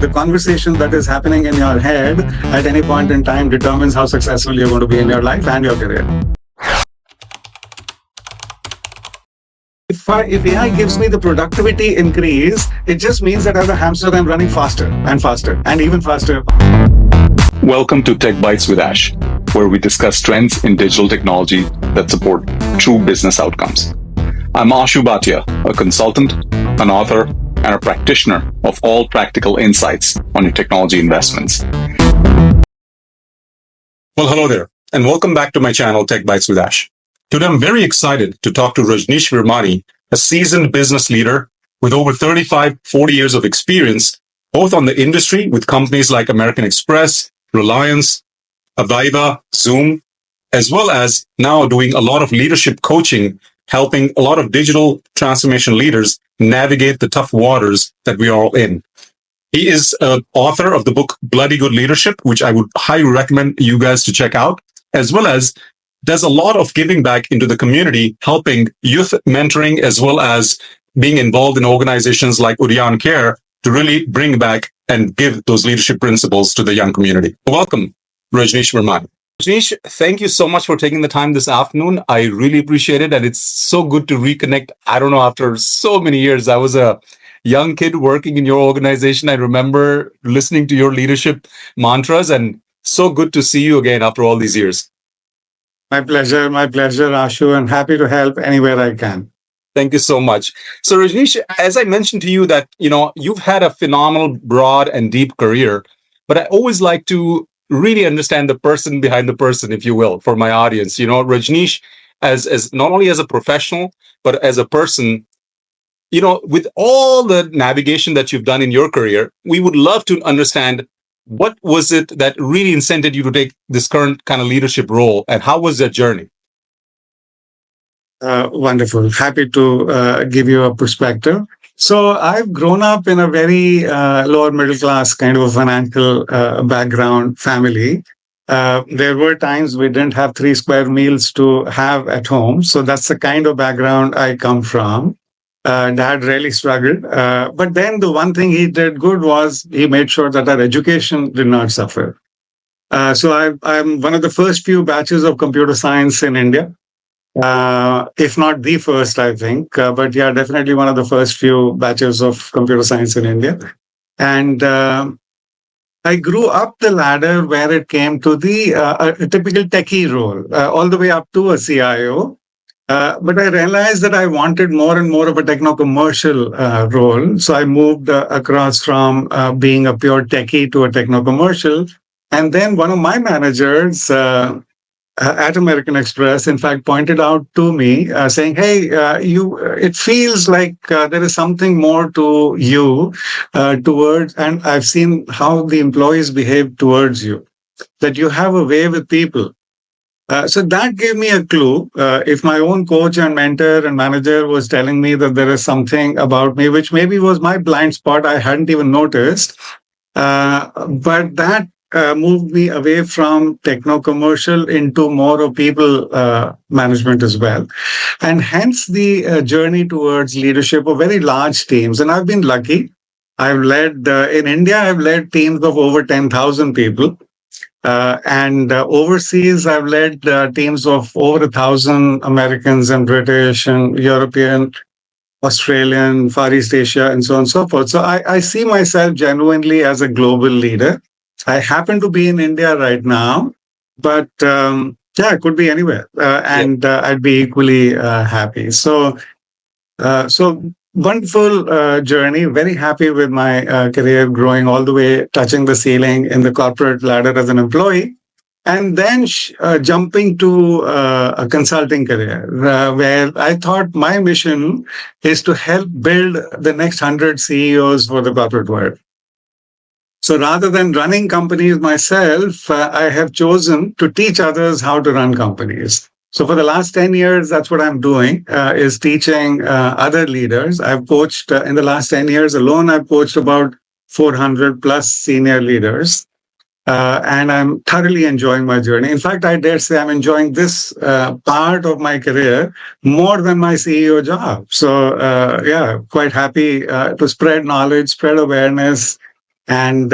The conversation that is happening in your head at any point in time determines how successful you're going to be in your life and your career. If AI gives me the productivity increase, it just means that as a hamster, I'm running faster and faster and even faster. Welcome to Tech Bytes with Ash, where we discuss trends in digital technology that support true business outcomes. I'm Ashu Bhatia, a consultant, an author, and a practitioner of all practical insights on your technology investments. Well, hello there, and welcome back to my channel, Tech Bytes with Ash. Today, I'm very excited to talk to Rajnish Virmani, a seasoned business leader with over 40 years of experience, both on the industry with companies like American Express, Reliance, Aviva, Zoom, as well as now doing a lot of leadership coaching, helping a lot of digital transformation leaders navigate the tough waters that we are all in. He is an author of the book Bloody Good Leadership, which I would highly recommend you guys to check out, as well as does a lot of giving back into the community, helping youth mentoring, as well as being involved in organizations like Udyan Care to really bring back and give those leadership principles to the young community. Welcome, Rajnish Virmani. Rajnish, thank you so much for taking the time this afternoon. I really appreciate it. And it's so good to reconnect. I don't know, after so many years, I was a young kid working in your organization. I remember listening to your leadership mantras, and so good to see you again after all these years. My pleasure, Ashu, and happy to help anywhere I can. Thank you so much. So Rajnish, as I mentioned to you that, you've had a phenomenal, broad and deep career, but I always like to really understand the person behind the person, if you will, for my audience. Rajnish, as not only as a professional, but as a person, with all the navigation that you've done in your career, we would love to understand what was it that really incented you to take this current kind of leadership role, and how was that journey? Wonderful. Happy to give you a perspective. So I've grown up in a very lower middle class kind of a financial background family. There were times we didn't have 3 square meals to have at home. So that's the kind of background I come from. Dad really struggled. But then the one thing he did good was he made sure that our education did not suffer. So I'm one of the first few batches of computer science in India. If not the first, I think. But yeah, definitely one of the first few batches of computer science in India. And I grew up the ladder where it came to the a typical techie role, all the way up to a CIO. But I realized that I wanted more and more of a techno-commercial role. So I moved across from being a pure techie to a techno-commercial. And then one of my managers at American Express, in fact, pointed out to me, saying, "Hey, it feels like there is something more to you towards, and I've seen how the employees behave towards you, that you have a way with people." So that gave me a clue. If my own coach and mentor and manager was telling me that there is something about me, which maybe was my blind spot, I hadn't even noticed, but that moved me away from techno-commercial into more of people management as well. And hence the journey towards leadership of very large teams. And I've been lucky. I've led, in India, I've led teams of over 10,000 people. And overseas, I've led teams of over 1,000 Americans and British and European, Australian, Far East Asia, and so on and so forth. So I see myself genuinely as a global leader. I happen to be in India right now, but yeah, it could be anywhere, and I'd be equally happy. So wonderful journey. Very happy with my career, growing all the way, touching the ceiling in the corporate ladder as an employee, and then jumping to a consulting career, where I thought my mission is to help build the next 100 CEOs for the corporate world. So rather than running companies myself, I have chosen to teach others how to run companies. So for the last 10 years, that's what I'm doing, is teaching other leaders. I've coached, in the last 10 years alone, I've coached about 400 plus senior leaders. And I'm thoroughly enjoying my journey. In fact, I dare say I'm enjoying this part of my career more than my CEO job. So yeah, quite happy to spread knowledge, spread awareness, And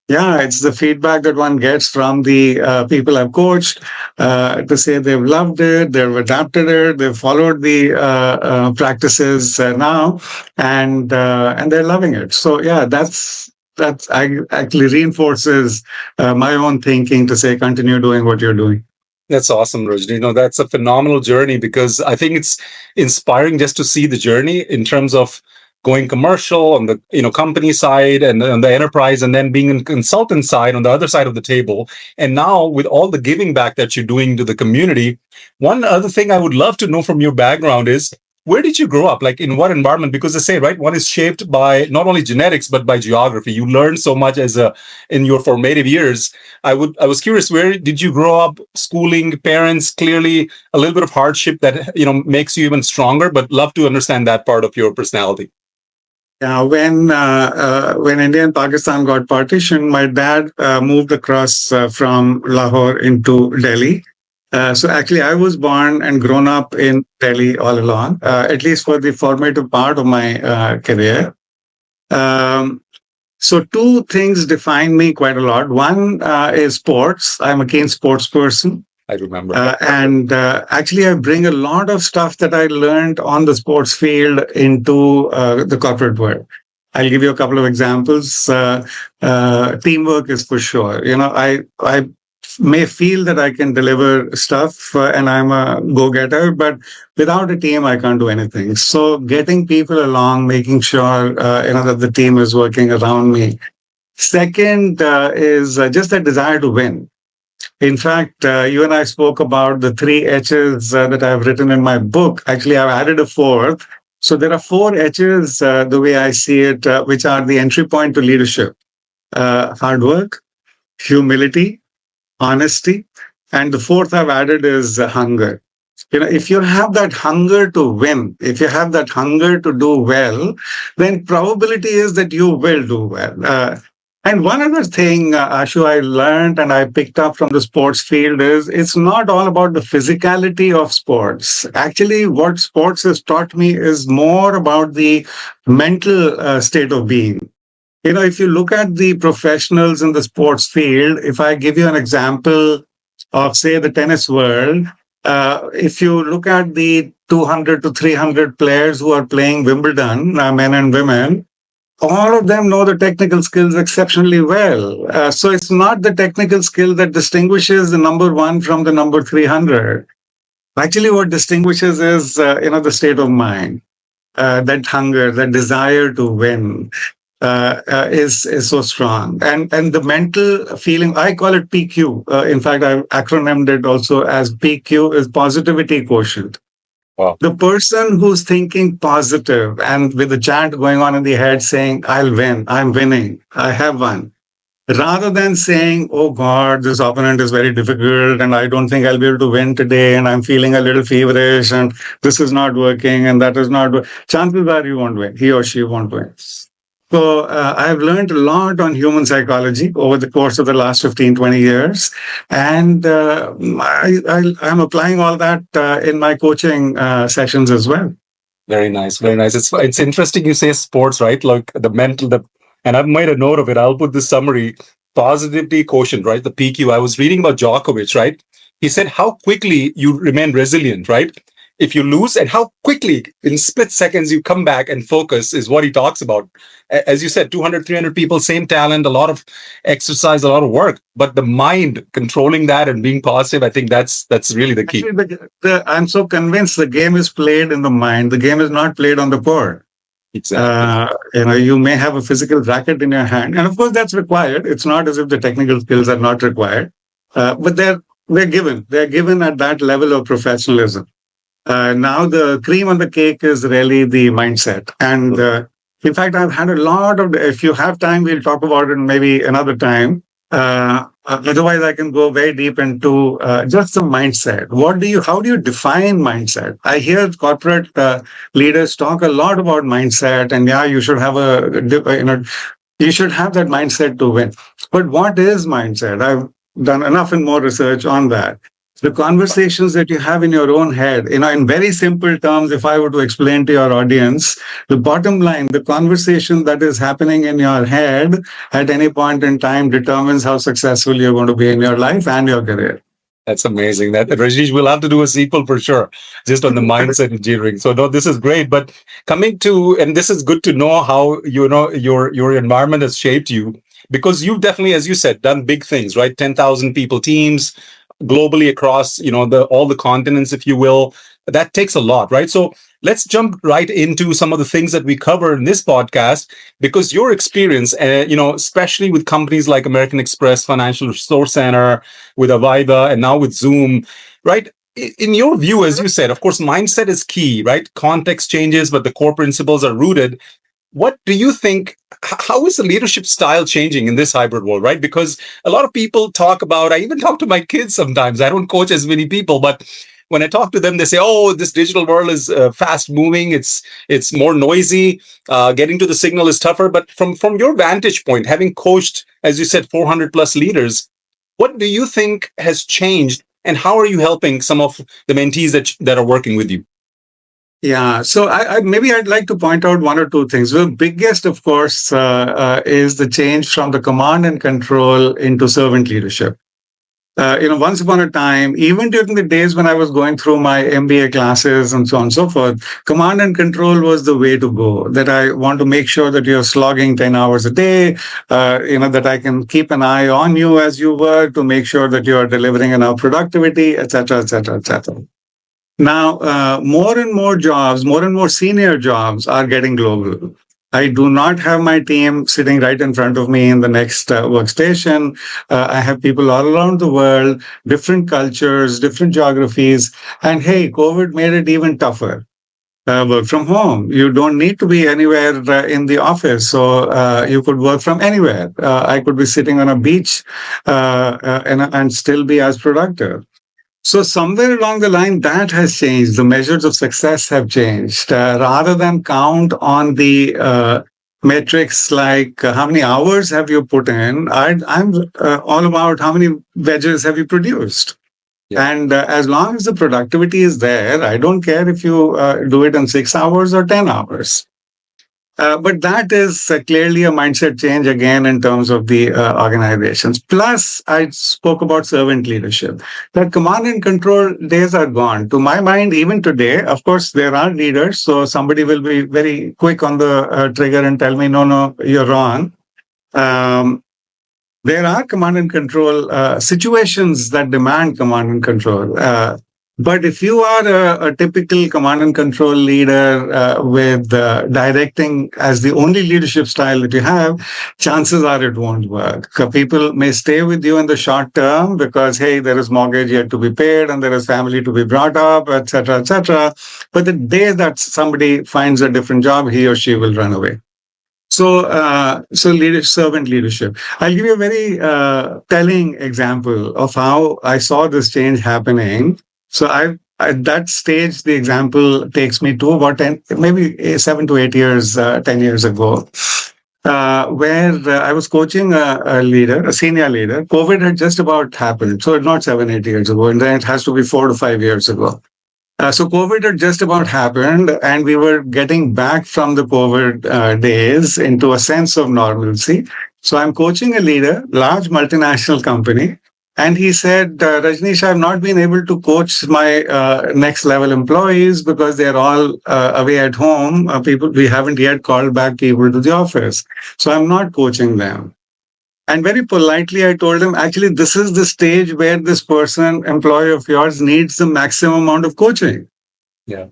yeah, it's the feedback that one gets from the people I've coached to say they've loved it, they've adapted it, they've followed the practices now, and they're loving it. So yeah, that's actually reinforces my own thinking to say continue doing what you're doing. That's awesome, Rajni. That's a phenomenal journey because I think it's inspiring just to see the journey in terms of going commercial on the company side and on the enterprise, and then being in consultant side on the other side of the table. And now with all the giving back that you're doing to the community, one other thing I would love to know from your background is where did you grow up? Like in what environment? Because they say, right, one is shaped by not only genetics but by geography. You learn so much in your formative years. I was curious, where did you grow up? Schooling, parents, clearly a little bit of hardship that makes you even stronger. But love to understand that part of your personality. Yeah, when India and Pakistan got partitioned, my dad moved across from Lahore into Delhi. So actually, I was born and grown up in Delhi all along, at least for the formative part of my career. Um, so two things define me quite a lot. One is sports. I'm a keen sports person. I remember. And actually, I bring a lot of stuff that I learned on the sports field into the corporate world. I'll give you a couple of examples. Teamwork is for sure. I may feel that I can deliver stuff and I'm a go-getter, but without a team, I can't do anything. So getting people along, making sure that the team is working around me. Second is just a desire to win. In fact, you and I spoke about the three H's that I've written in my book. Actually, I've added a fourth. So there are four H's, the way I see it, which are the entry point to leadership: hard work, humility, honesty, and the fourth I've added is hunger. If you have that hunger to win, if you have that hunger to do well, then probability is that you will do well. And one other thing, Ashu, I learned and I picked up from the sports field is it's not all about the physicality of sports. Actually, what sports has taught me is more about the mental state of being. If you look at the professionals in the sports field, if I give you an example of, say, the tennis world, if you look at the 200 to 300 players who are playing Wimbledon, men and women, all of them know the technical skills exceptionally well. So it's not the technical skill that distinguishes the number one from the number 300. Actually, what distinguishes is, the state of mind, that hunger, that desire to win. Is so strong, and the mental feeling, I call it PQ. In fact, I've acronymed it also as PQ, is positivity quotient. Wow. The person who's thinking positive and with a chant going on in the head saying, I'll win, I'm winning, I have won, rather than saying, oh God, this opponent is very difficult and I don't think I'll be able to win today and I'm feeling a little feverish and this is not working and that is not, chances are you won't win, he or she won't win. So I've learned a lot on human psychology over the course of the last 15, 20 years. And I'm applying all that in my coaching sessions as well. Very nice. Very nice. It's interesting you say sports, right? Like the mental, and I've made a note of it. I'll put this summary: positivity quotient, right? The PQ. I was reading about Djokovic, right? He said how quickly you remain resilient, right? If you lose, and how quickly in split seconds you come back and focus is what he talks about. As you said, 200, 300 people, same talent, a lot of exercise, a lot of work, but the mind controlling that and being positive, I think that's really the key. Actually, I'm so convinced the game is played in the mind. The game is not played on the court. Exactly. You may have a physical racket in your hand, and of course that's required. It's not as if the technical skills are not required, but they're given. They're given at that level of professionalism. Now the cream on the cake is really the mindset. And in fact, I've had a lot of, if you have time, we'll talk about it maybe another time. Otherwise, I can go very deep into just the mindset. How do you define mindset? I hear corporate leaders talk a lot about mindset and yeah, you should have you should have that mindset to win. But what is mindset? I've done enough and more research on that. the conversations that you have in your own head, in very simple terms, if I were to explain to your audience, the bottom line, the conversation that is happening in your head at any point in time determines how successful you're going to be in your life and your career. That's amazing. That Rajnish, we'll have to do a sequel for sure, just on the mindset engineering. So no, this is great. But coming to, and this is good to know how your environment has shaped you, because you've definitely, as you said, done big things, right? 10,000 people teams globally across the all the continents, if you will. That takes a lot, right? So let's jump right into some of the things that we cover in this podcast, because your experience, especially with companies like American Express, Financial Resource Center, with Aviva, and now with Zoom, right? In your view, as you said, of course, mindset is key, right? Context changes, but the core principles are rooted. What do you think? How is the leadership style changing in this hybrid world, right? Because a lot of people talk about, I even talk to my kids sometimes. I don't coach as many people, but when I talk to them, they say, "Oh, this digital world is fast moving. It's more noisy. Getting to the signal is tougher." But from your vantage point, having coached, as you said, 400 plus leaders, what do you think has changed, and how are you helping some of the mentees that are working with you? Yeah, so maybe I'd like to point out one or two things. The biggest, of course, is the change from the command and control into servant leadership. Once upon a time, even during the days when I was going through my MBA classes and so on and so forth, command and control was the way to go. That I want to make sure that you're slogging 10 hours a day, that I can keep an eye on you as you work to make sure that you are delivering enough productivity, etc., etc., etc. Now, more and more jobs, more and more senior jobs are getting global. I do not have my team sitting right in front of me in the next workstation. I have people all around the world, different cultures, different geographies. And hey, COVID made it even tougher. Work from home. You don't need to be anywhere in the office. So you could work from anywhere. I could be sitting on a beach and still be as productive. So somewhere along the line, that has changed. The measures of success have changed. Rather than count on the metrics like how many hours have you put in, I'm all about how many wedges have you produced. Yeah. And as long as the productivity is there, I don't care if you do it in 6 hours or 10 hours. But that is clearly a mindset change again in terms of the organizations. Plus, I spoke about servant leadership. That command and control days are gone. To my mind, even today, of course, there are leaders. So somebody will be very quick on the trigger and tell me, no, you're wrong. There are command and control situations that demand command and control. But if you are a typical command and control leader with directing as the only leadership style that you have, chances are it won't work. People may stay with you in the short term because, hey, there is mortgage yet to be paid and there is family to be brought up, etc., etc. But the day that somebody finds a different job, he or she will run away. So, servant leadership. I'll give you a very telling example of how I saw this change happening. So at that stage, the example takes me to about 10, maybe 7 to 8 years, 10 years ago, where I was coaching a leader, a senior leader. COVID had just about happened. So not 7, 8 years ago. And then it has to be 4 to 5 years ago. So COVID had just about happened, and we were getting back from the COVID days into a sense of normalcy. So I'm coaching a leader, large multinational company, and he said, Rajnish, I've not been able to coach my next level employees because they're all away at home. We haven't yet called back people to the office. So I'm not coaching them. And very politely, I told him, actually, this is the stage where this person, employee of yours, needs the maximum amount of coaching. Yeah.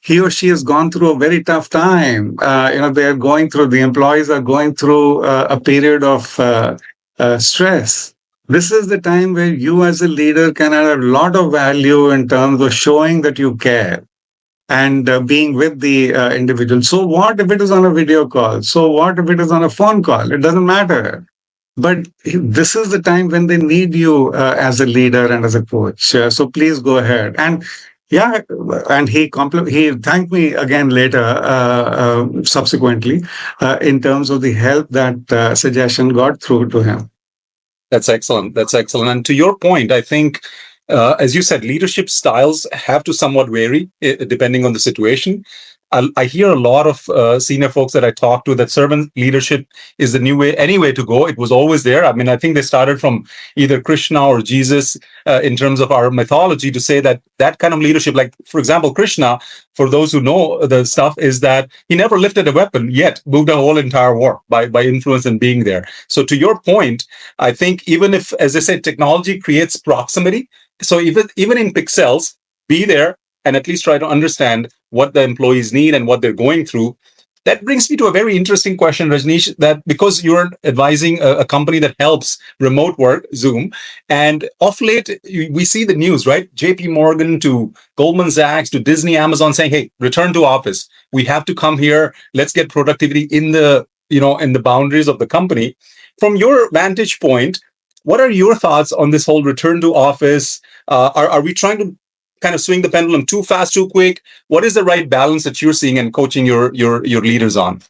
He or she has gone through a very tough time. The employees are going through a period of stress. This is the time where you as a leader can add a lot of value in terms of showing that you care and being with the individual. So what if it is on a video call? So what if it is on a phone call? It doesn't matter. But this is the time when they need you as a leader and as a coach. So please go ahead. And yeah, and he thanked me again later, subsequently, in terms of the help that suggestion got through to him. That's excellent. That's excellent. And to your point, I think As you said, leadership styles have to somewhat vary depending on the situation. I hear a lot of senior folks that I talk to that servant leadership is the new way, any way to go. It was always there. I mean, I think they started from either Krishna or Jesus in terms of our mythology to say that that kind of leadership, like, for example, Krishna, for those who know the stuff, is that he never lifted a weapon, yet moved a whole entire war by influence and being there. So to your point, I think even if, as I said, technology creates proximity, so even in pixels, be there and at least try to understand what the employees need and what they're going through. That brings me to a very interesting question, Rajnish, that because you're advising a company that helps remote work, Zoom, and of late, we see the news, right? JP Morgan to Goldman Sachs to Disney, Amazon saying, hey, return to office. We have to come here. Let's get productivity in the boundaries of the company. From your vantage point, what are your thoughts on this whole return to office? Are we trying to kind of swing the pendulum too fast, too quick? What is the right balance that you're seeing and coaching your leaders on?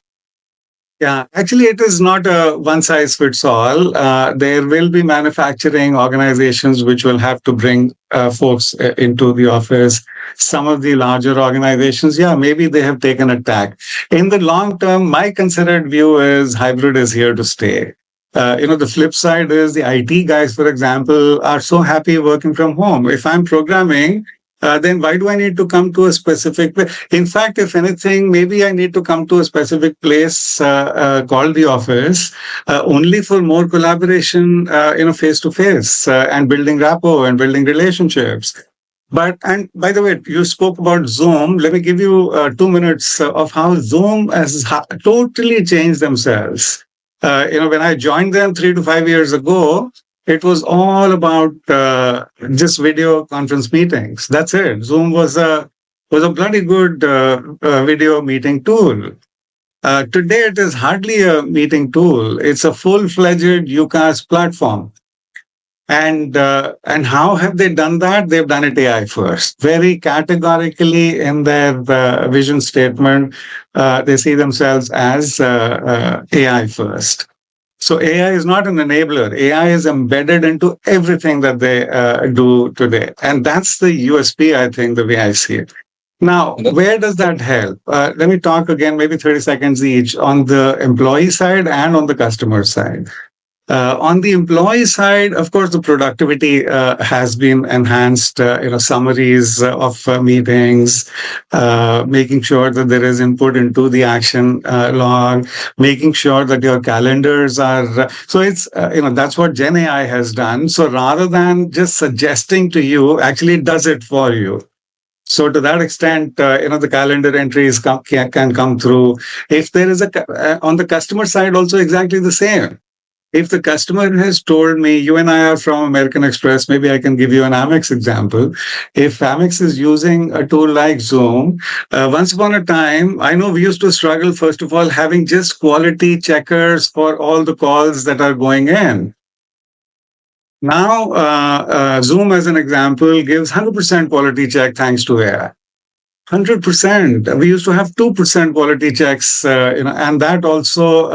Yeah, actually, it is not a one size fits all. There will be manufacturing organizations which will have to bring folks into the office. Some of the larger organizations, yeah, maybe they have taken a tack. In the long term, my considered view is hybrid is here to stay. The flip side is the IT guys, for example, are so happy working from home. If I'm programming, then why do I need to come to a specific place? In fact, if anything, maybe I need to come to a specific place called the office only for more collaboration, face to face and building rapport and building relationships. And by the way, you spoke about Zoom. Let me give you 2 minutes of how Zoom has totally changed themselves. When I joined them 3 to 5 years ago, it was all about just video conference meetings. That's it. Zoom was a bloody good video meeting tool. Today, it is hardly a meeting tool. It's a full-fledged UCaaS platform. And how have they done that? They've done it AI first. Very categorically in their vision statement, they see themselves as AI first. So AI is not an enabler. AI is embedded into everything that they do today. And that's the USP, I think, the way I see it. Now, where does that help? Let me talk again, maybe 30 seconds each, on the employee side and on the customer side. On the employee side, of course, the productivity has been enhanced, summaries of meetings, making sure that there is input into the action log, making sure that your calendars are. So it's, that's what Gen AI has done. So rather than just suggesting to you, actually it does it for you. So to that extent, the calendar entries can come through. If there is on the customer side, also exactly the same. If the customer has told me, you and I are from American Express, maybe I can give you an Amex example. If Amex is using a tool like Zoom, once upon a time, I know we used to struggle, first of all, having just quality checkers for all the calls that are going in. Now, Zoom, as an example, gives 100% quality check thanks to AI. 100%. We used to have 2% quality checks, and that also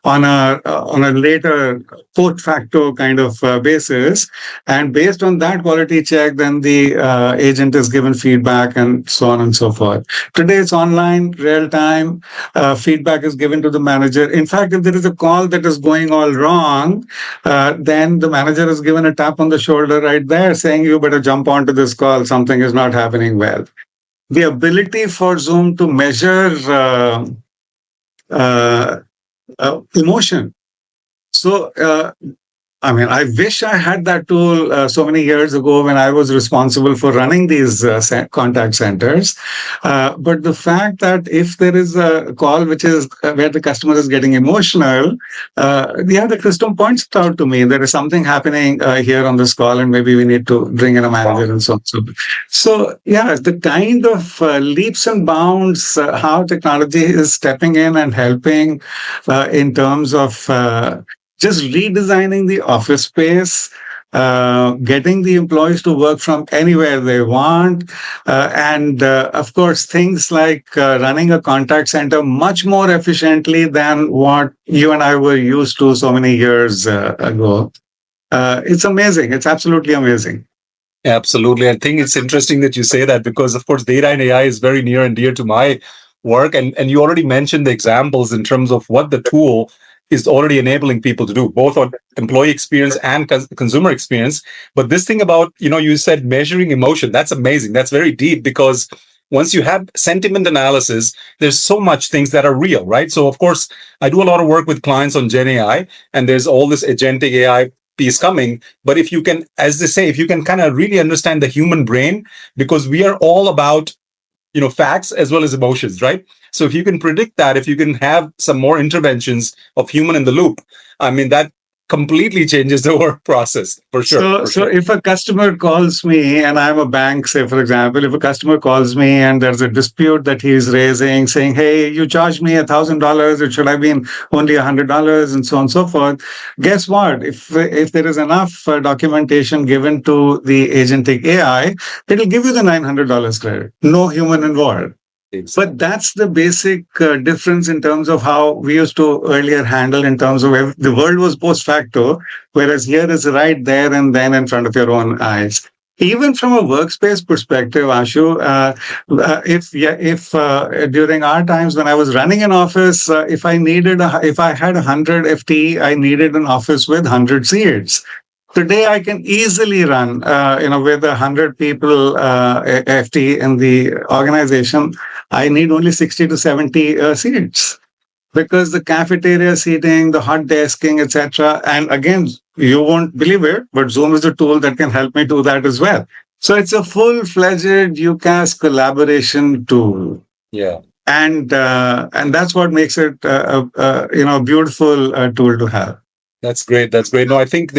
on a later post facto kind of basis. And based on that quality check, then the agent is given feedback and so on and so forth. Today it's online, real time. Feedback is given to the manager. In fact, if there is a call that is going all wrong, then the manager is given a tap on the shoulder right there, saying you better jump onto this call. Something is not happening well. The ability for Zoom to measure emotion. So, I wish I had that tool so many years ago when I was responsible for running these contact centers. But the fact that if there is a call which is where the customer is getting emotional, the system points it out to me. There is something happening here on this call, and maybe we need to bring in a manager and so on. So, yeah, the kind of leaps and bounds how technology is stepping in and helping in terms of just redesigning the office space, getting the employees to work from anywhere they want, and of course, things like running a contact center much more efficiently than what you and I were used to so many years ago. It's amazing. It's absolutely amazing. Absolutely. I think it's interesting that you say that because, of course, data and AI is very near and dear to my work. And you already mentioned the examples in terms of what the tool is already enabling people to do, both on employee experience and consumer experience. But this thing about, you said measuring emotion, that's amazing. That's very deep because once you have sentiment analysis, there's so much things that are real, right? So, of course, I do a lot of work with clients on Gen AI, and there's all this agentic AI piece coming. But if you can, as they say, if you can kind of really understand the human brain, because we are all about, facts as well as emotions, right? So if you can predict that, if you can have some more interventions of human in the loop, I mean, that completely changes the work process for sure. So if a customer calls me and I'm a bank, say for example, if a customer calls me and there's a dispute that he's raising, saying, "Hey, you charged me $1,000, it should have been only $100," and so on and so forth. Guess what? If there is enough documentation given to the agentic AI, it'll give you the $900 credit. No human involved. But that's the basic difference in terms of how we used to earlier handle in terms of the world was post facto, whereas here is right there and then in front of your own eyes. Even from a workspace perspective, Ashu, if during our times when I was running an office, if I had 100 FTE, I needed an office with 100 seats. Today, I can easily run, with 100 people FT in the organization. I need only 60 to 70 seats because the cafeteria seating, the hot desking, etc. And again, you won't believe it, but Zoom is a tool that can help me do that as well. So it's a full-fledged UCaaS collaboration tool. Yeah. And that's what makes it a beautiful tool to have. That's great. That's great. No, I think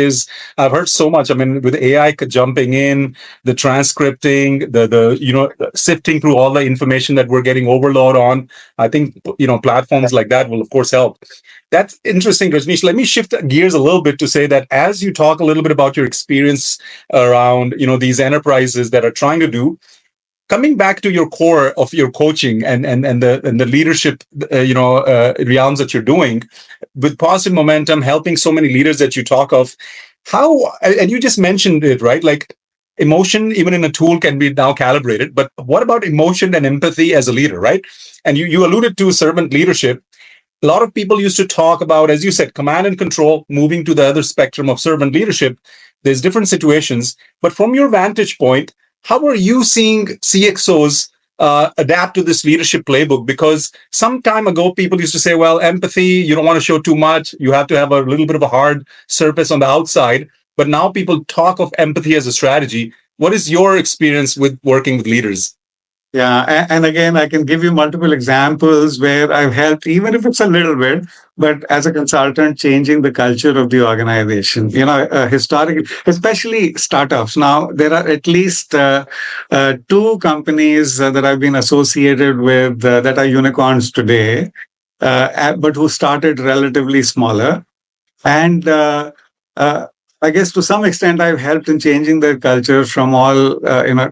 I've heard so much. I mean, with AI jumping in, the transcripting, the sifting through all the information that we're getting overload on, I think, platforms like that will, of course, help. That's interesting, Rajnish. Let me shift gears a little bit to say that as you talk a little bit about your experience around, these enterprises that are trying to do, coming back to your core of your coaching and the leadership realms that you're doing with positive momentum, helping so many leaders that you talk of, how, and you just mentioned it, right? Like emotion, even in a tool, can be now calibrated, but what about emotion and empathy as a leader, right? And you alluded to servant leadership. A lot of people used to talk about, as you said, command and control, moving to the other spectrum of servant leadership. There's different situations, but from your vantage point, how are you seeing CXOs adapt to this leadership playbook? Because some time ago, people used to say, well, empathy, you don't want to show too much. You have to have a little bit of a hard surface on the outside. But now people talk of empathy as a strategy. What is your experience with working with leaders? Yeah, and again, I can give you multiple examples where I've helped, even if it's a little bit, but as a consultant, changing the culture of the organization. Historically, especially startups. Now, there are at least two companies that I've been associated with that are unicorns today, but who started relatively smaller. And I guess to some extent, I've helped in changing their culture from all,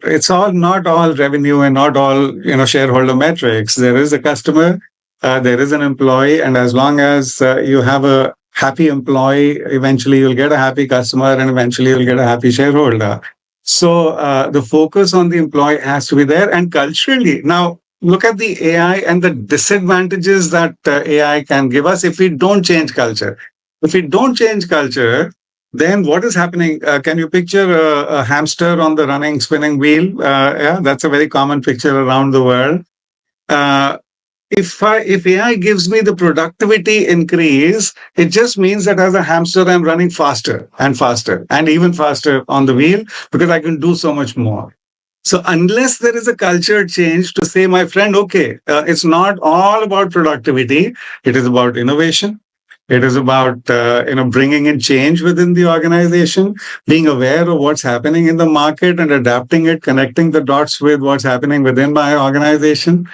it's all not all revenue and not all, shareholder metrics. There is a customer, there is an employee, and as long as you have a happy employee, eventually you'll get a happy customer and eventually you'll get a happy shareholder. So the focus on the employee has to be there. And culturally, now look at the AI and the disadvantages that AI can give us if we don't change culture. If we don't change culture, then what is happening? Can you picture a hamster on the running, spinning wheel? Yeah, that's a very common picture around the world. If AI gives me the productivity increase, it just means that as a hamster, I'm running faster and faster and even faster on the wheel because I can do so much more. So unless there is a culture change to say, my friend, okay, it's not all about productivity. It is about innovation. It is about bringing in change within the organization, being aware of what's happening in the market and adapting it, connecting the dots with what's happening within my organization,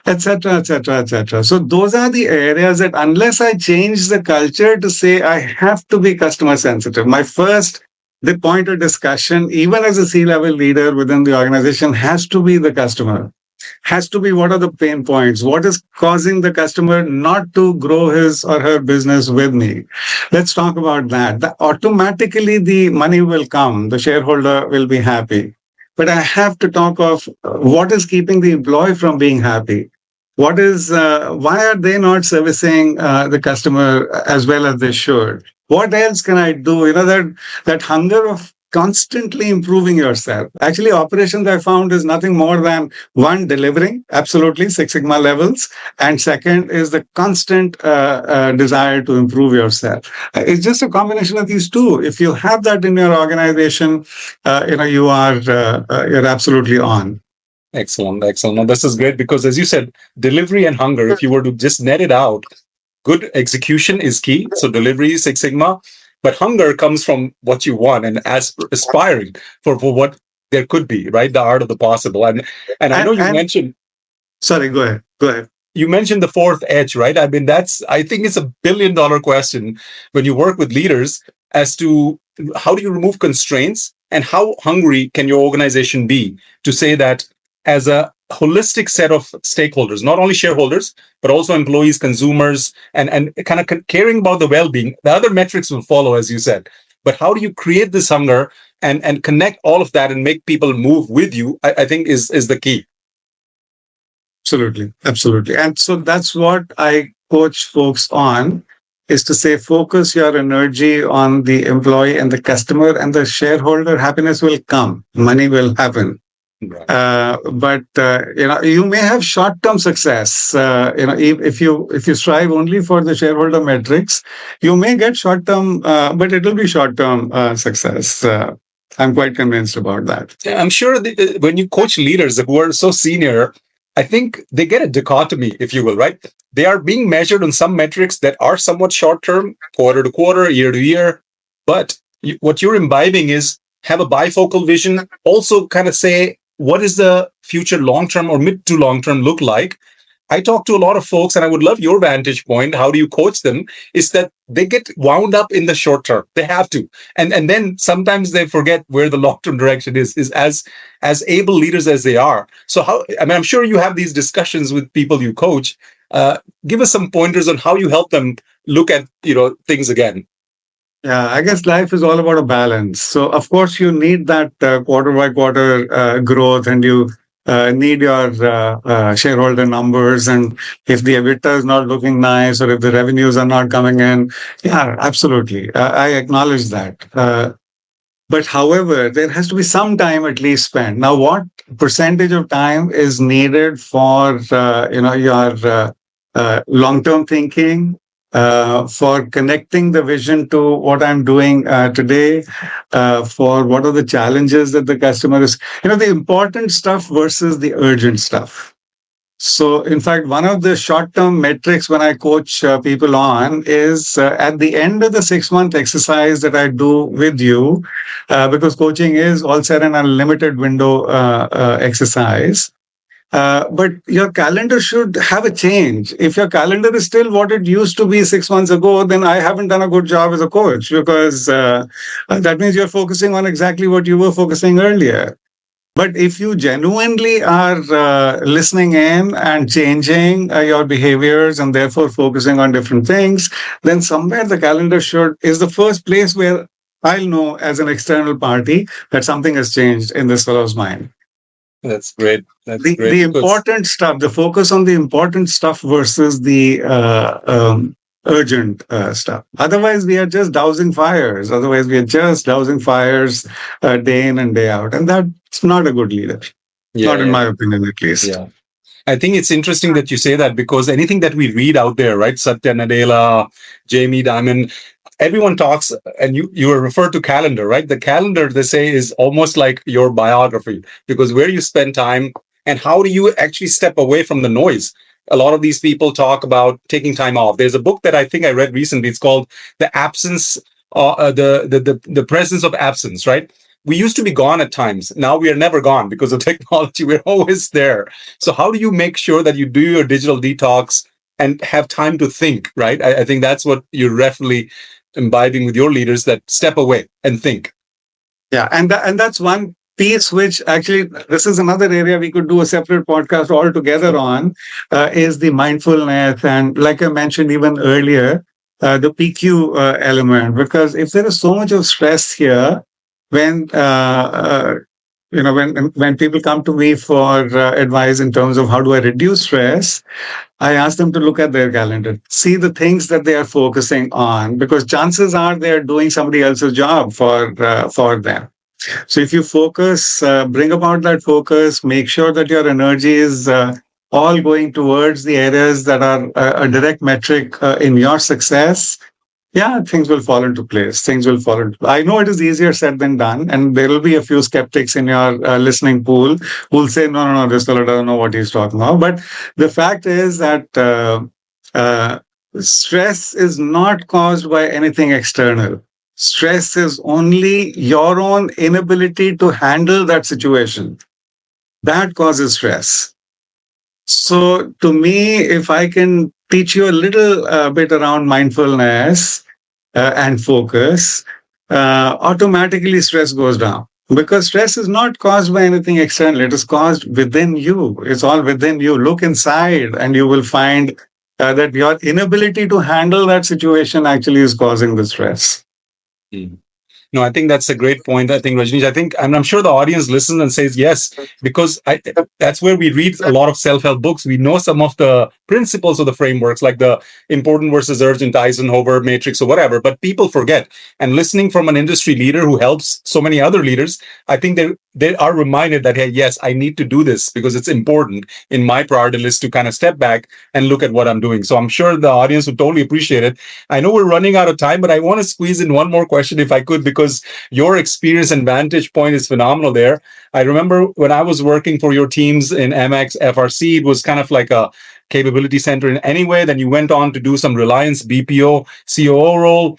etc., etc., etc. So those are the areas that unless I change the culture to say I have to be customer sensitive, the point of discussion, even as a C-level leader within the organization, has to be the customer. has to be what are the pain points? What is causing the customer not to grow his or her business with me? Let's talk about that. Automatically, the money will come. The shareholder will be happy. But I have to talk of what is keeping the employee from being happy. What is, why are they not servicing the customer as well as they should? What else can I do? That hunger of constantly improving yourself. Actually, operations I found is nothing more than one, delivering, absolutely, Six Sigma levels. And second is the constant desire to improve yourself. It's just a combination of these two. If you have that in your organization, you're absolutely on. Excellent, excellent. Now, this is great because, as you said, delivery and hunger, if you were to just net it out, good execution is key. So, delivery, Six Sigma, but hunger comes from what you want and aspiring for what there could be, right? The art of the possible. And I know you mentioned. Sorry, go ahead. Go ahead. You mentioned the fourth edge, right? I mean, I think it's $1 billion question when you work with leaders as to how do you remove constraints and how hungry can your organization be to say that as a holistic set of stakeholders, not only shareholders, but also employees, consumers, and kind of caring about the well-being. The other metrics will follow, as you said. But how do you create this hunger and connect all of that and make people move with you, I think is the key. Absolutely. Absolutely. And so that's what I coach folks on, is to say, focus your energy on the employee and the customer, and the shareholder happiness will come. Money will happen. Right. But you may have short-term success. If you strive only for the shareholder metrics, you may get short-term, but it will be short-term success. I'm quite convinced about that. Yeah, I'm sure when you coach leaders who are so senior, I think they get a dichotomy, if you will, right? They are being measured on some metrics that are somewhat short-term, quarter to quarter, year to year. But what you're imbibing is have a bifocal vision. Also, kind of say, what is the future long-term or mid to long-term look like? I talk to a lot of folks, and I would love your vantage point. How do you coach them? Is that they get wound up in the short term. They have to. And then sometimes they forget where the long-term direction is as able leaders as they are. So I'm sure you have these discussions with people you coach. Give us some pointers on how you help them look at, things again. Yeah, I guess life is all about a balance. So, of course, you need that quarter by quarter growth, and you need your shareholder numbers. And if the EBITDA is not looking nice, or if the revenues are not coming in, yeah, absolutely. I acknowledge that. But however, there has to be some time at least spent. Now, what percentage of time is needed for your long-term thinking? For connecting the vision to what I'm doing today, for what are the challenges that the customer is, the important stuff versus the urgent stuff. So, in fact, one of the short-term metrics when I coach people on is at the end of the 6-month exercise that I do with you, because coaching is also an unlimited window exercise. But your calendar should have a change. If your calendar is still what it used to be 6 months ago, then I haven't done a good job as a coach, because that means you're focusing on exactly what you were focusing earlier. But if you genuinely are listening in and changing your behaviors and therefore focusing on different things, then somewhere the calendar is the first place where I'll know as an external party that something has changed in this fellow's mind. That's great. That's great. The important stuff, the focus on the important stuff versus the urgent stuff. Otherwise, we are just dousing fires. Day in and day out. And that's not a good leader. Not in my opinion, at least. Yeah. I think it's interesting that you say that, because anything that we read out there, right? Satya Nadella, Jamie Dimon, everyone talks, and you are referred to calendar, right? The calendar, they say, is almost like your biography, because where you spend time and how do you actually step away from the noise? A lot of these people talk about taking time off. There's a book that I think I read recently. It's called The Absence, the Presence of Absence, right? We used to be gone at times. Now we are never gone because of technology. We're always there. So how do you make sure that you do your digital detox and have time to think, right? I think that's what you're definitely imbibing with your leaders, that step away and think. Yeah, and that's one piece, which actually, this is another area we could do a separate podcast altogether on, is the mindfulness. And like I mentioned even earlier, the PQ element, because if there is so much of stress here, when when people come to me for advice in terms of how do I reduce stress, I ask them to look at their calendar, see the things that they are focusing on, because chances are they are doing somebody else's job for them. So if you focus, bring about that focus, make sure that your energy is all going towards the areas that are a direct metric in your success. Yeah, things will fall into place. Things will fall into. I know it is easier said than done, and there will be a few skeptics in your listening pool who will say, "No, no, no, this fellow doesn't know what he's talking about." But the fact is that uh, stress is not caused by anything external. Stress is only your own inability to handle that situation. That causes stress. So, to me, if I can teach you a little bit around mindfulness and focus, automatically stress goes down. Because stress is not caused by anything external, it is caused within you. It's all within you. Look inside, and you will find that your inability to handle that situation actually is causing the stress. Mm. No, I think that's a great point. I think Rajnish, I'm sure the audience listens and says yes, because that's where we read a lot of self-help books. We know some of the principles of the frameworks, like the important versus urgent, Eisenhower matrix or whatever, but people forget. And listening from an industry leader who helps so many other leaders, I think they are reminded that, hey, yes, I need to do this because it's important in my priority list to kind of step back and look at what I'm doing. So I'm sure the audience would totally appreciate it. I know we're running out of time, but I want to squeeze in one more question if I could, because your experience and vantage point is phenomenal there. I remember when I was working for your teams in MX FRC, it was kind of like a capability center in any way. Then you went on to do some Reliance BPO COO role.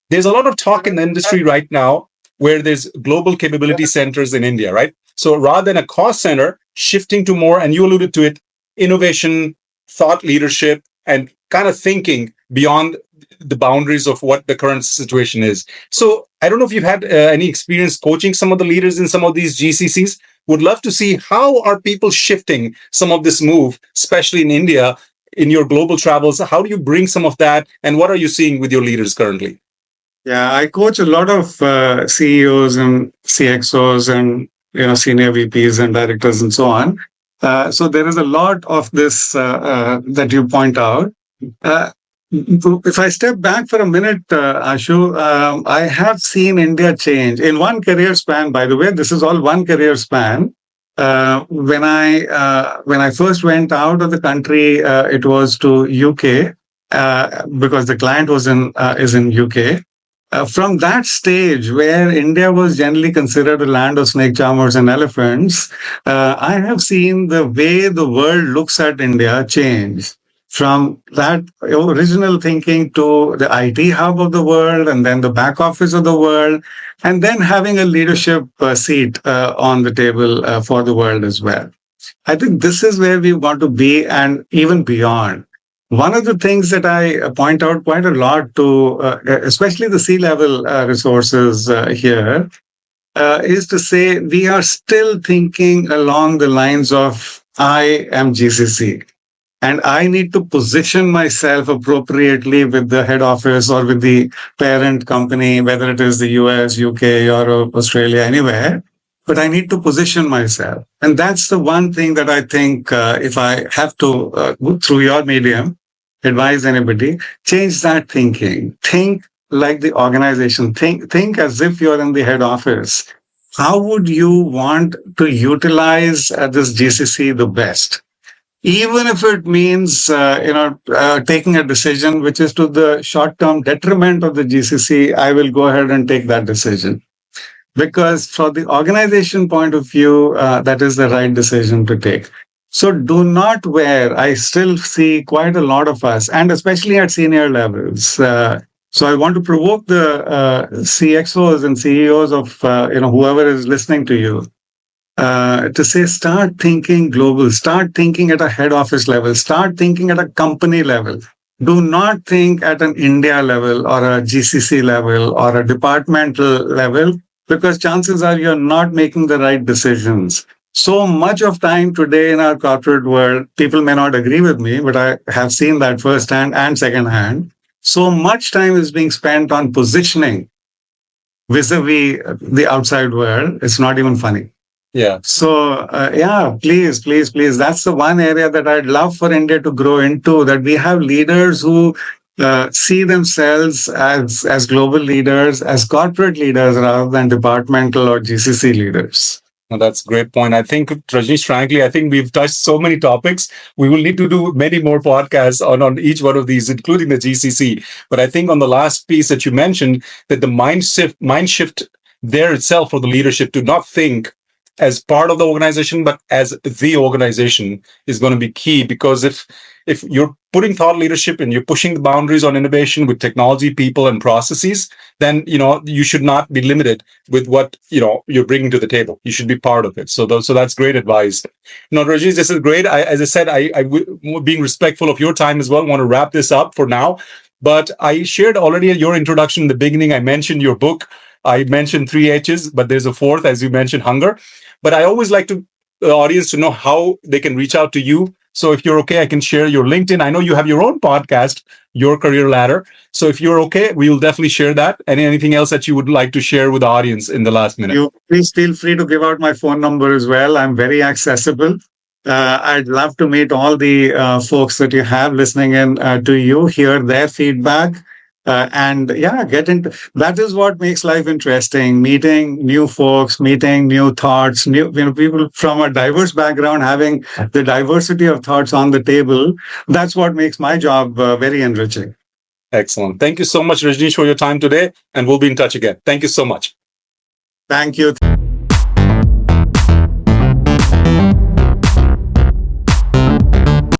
There's a lot of talk in the industry right now where there's global capability centers in India, right? So rather than a cost center, shifting to more, and you alluded to it, innovation, thought leadership, and kind of thinking beyond the boundaries of what the current situation is. So I don't know if you've had any experience coaching some of the leaders in some of these GCCs. Would love to see how are people shifting some of this move, especially in India, in your global travels. How do you bring some of that, and what are you seeing with your leaders currently? Yeah, I coach a lot of CEOs and CXOs and senior VPs and directors and so on. So there is a lot of this that you point out. Uh, if I step back for a minute, Ashu, I have seen India change in one career span. By the way, this is all one career span. When I first went out of the country, it was to UK because the client was is in UK. From that stage where India was generally considered a land of snake charmers and elephants, I have seen the way the world looks at India change from that original thinking to the IT hub of the world and then the back office of the world, and then having a leadership seat on the table for the world as well. I think this is where we want to be and even beyond. One of the things that I point out quite a lot to, especially the C-level resources here, is to say we are still thinking along the lines of I am GCC. And I need to position myself appropriately with the head office or with the parent company, whether it is the US, UK, Europe, Australia, anywhere. But I need to position myself. And that's the one thing that I think if I have to, through your medium, advise anybody, change that thinking. Think like the organization. Think as if you're in the head office. How would you want to utilize this GCC the best? Even if it means, taking a decision which is to the short-term detriment of the GCC, I will go ahead and take that decision. Because from the organization point of view, that is the right decision to take. So do not wear. I still see quite a lot of us, and especially at senior levels. So I want to provoke the CXOs and CEOs of whoever is listening to you. To say, start thinking global, start thinking at a head office level, start thinking at a company level. Do not think at an India level or a GCC level or a departmental level. because chances are you're not making the right decisions. So much of time today in our corporate world, people may not agree with me, but I have seen that firsthand and secondhand. So much time is being spent on positioning vis-a-vis the outside world. It's not even funny. Yeah. So, yeah, please, please, please. That's the one area that I'd love for India to grow into, that we have leaders who see themselves as global leaders, as corporate leaders, rather than departmental or GCC leaders. Well, that's a great point. I think, Rajnish, frankly, I think we've touched so many topics. We will need to do many more podcasts on each one of these, including the GCC. But I think on the last piece that you mentioned, that the mind shift there itself for the leadership to not think as part of the organization, but as the organization is going to be key. Because if you're putting thought leadership and you're pushing the boundaries on innovation with technology, people, and processes, then you should not be limited with what you're bringing to the table. You should be part of it. So that's great advice. Rajesh, this is great. As I said, being respectful of your time as well, want to wrap this up for now. But I shared already your introduction in the beginning. I mentioned your book. I mentioned 3 H's, but there's a fourth, as you mentioned, hunger. But I always like the audience to know how they can reach out to you. So if you're okay, I can share your LinkedIn. I know you have your own podcast, Your Career Ladder. So if you're okay, we'll definitely share that. And anything else that you would like to share with the audience in the last minute? You please feel free to give out my phone number as well. I'm very accessible. I'd love to meet all the folks that you have listening in to you, hear their feedback. And yeah, get into that is what makes life interesting. Meeting new folks, meeting new thoughts, new people from a diverse background, having the diversity of thoughts on the table. That's what makes my job very enriching. Excellent. Thank you so much, Rajnish, for your time today, and we'll be in touch again. Thank you so much. Thank you.